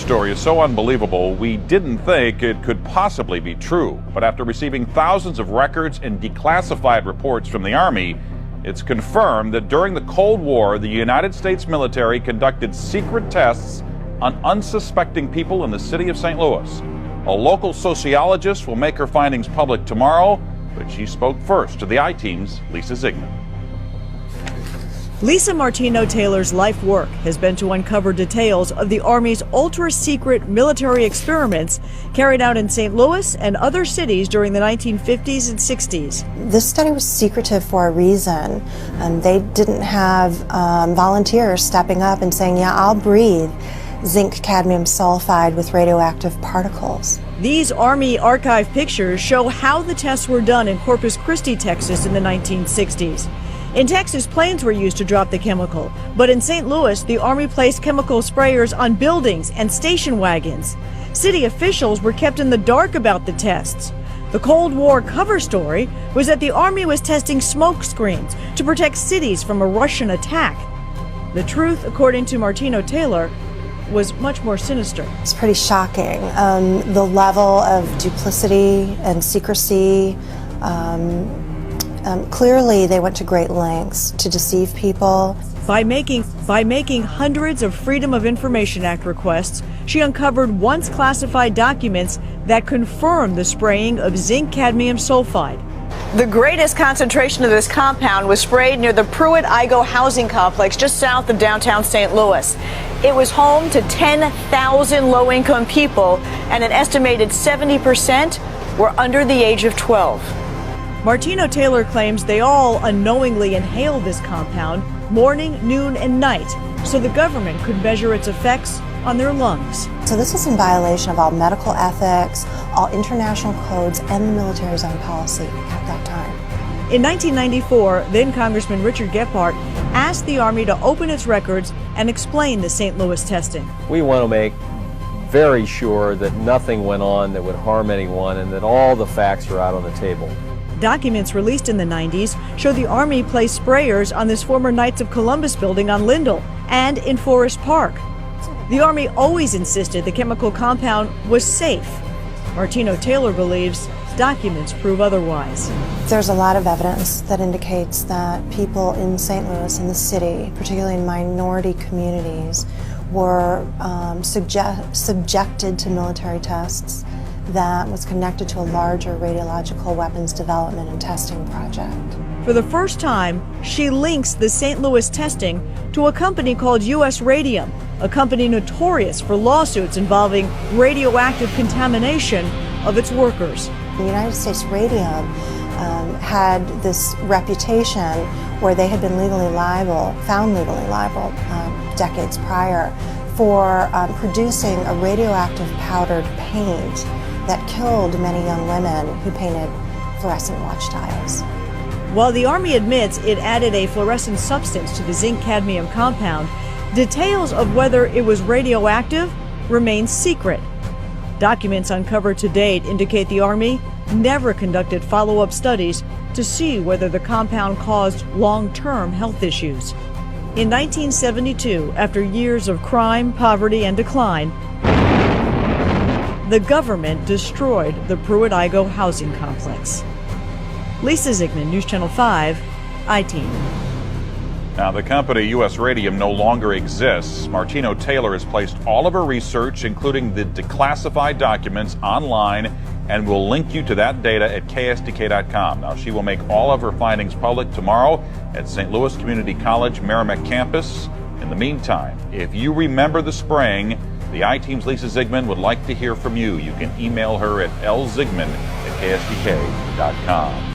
story is so unbelievable, we didn't think it could possibly be true. But after receiving thousands of records and declassified reports from the Army, it's confirmed that during the Cold War, the United States military conducted secret tests on unsuspecting people in the city of St. Louis. A local sociologist will make her findings public tomorrow, but she spoke first to the I-Team's Lisa Ziegman. Lisa Martino Taylor's life work has been to uncover details of the Army's ultra-secret military experiments carried out in St. Louis and other cities during the 1950s and 60s. This study was secretive for a reason. They didn't have volunteers stepping up and saying, yeah, I'll breathe zinc cadmium sulfide with radioactive particles. These Army archive pictures show how the tests were done in Corpus Christi, Texas in the 1960s. In Texas, planes were used to drop the chemical, but in St. Louis, the Army placed chemical sprayers on buildings and station wagons. City officials were kept in the dark about the tests. The Cold War cover story was that the Army was testing smoke screens to protect cities from a Russian attack. The truth, according to Martino Taylor, was much more sinister. It's pretty shocking. The level of duplicity and secrecy. Clearly, they went to great lengths to deceive people. By making hundreds of Freedom of Information Act requests, she uncovered once classified documents that confirmed the spraying of zinc cadmium sulfide. The greatest concentration of this compound was sprayed near the Pruitt-Igoe housing complex just south of downtown St. Louis. It was home to 10,000 low-income people, and an estimated 70% were under the age of 12. Martino Taylor claims they all unknowingly inhaled this compound morning, noon, and night so the government could measure its effects on their lungs. So this was in violation of all medical ethics, all international codes, and the military's own policy at that time. In 1994, then Congressman Richard Gephardt asked the Army to open its records and explain the St. Louis testing. We want to make very sure that nothing went on that would harm anyone and that all the facts are out on the table. Documents released in the 90s show the Army placed sprayers on this former Knights of Columbus building on Lindell and in Forest Park. The Army always insisted the chemical compound was safe. Martino Taylor believes documents prove otherwise. There's a lot of evidence that indicates that people in St. Louis, in the city, particularly in minority communities, were subjected to military tests that was connected to a larger radiological weapons development and testing project. For the first time, she links the St. Louis testing to a company called U.S. Radium, a company notorious for lawsuits involving radioactive contamination of its workers. The United States Radium had this reputation where they had been found legally liable decades prior for producing a radioactive powdered paint that killed many young women who painted fluorescent watch dials. While the Army admits it added a fluorescent substance to the zinc cadmium compound, details of whether it was radioactive remain secret. Documents uncovered to date indicate the Army never conducted follow-up studies to see whether the compound caused long-term health issues. In 1972, after years of crime, poverty, and decline, the government destroyed the Pruitt-Igoe housing complex. Lisa Ziegman, News Channel 5, I-Team. Now, the company U.S. Radium no longer exists. Martino Taylor has placed all of her research, including the declassified documents, online, and will link you to that data at ksdk.com. Now, she will make all of her findings public tomorrow at St. Louis Community College Merrimack campus. In the meantime, if you remember the spraying, the I-Team's Lisa Ziegman would like to hear from you. You can email her at lziegman@ksdk.com.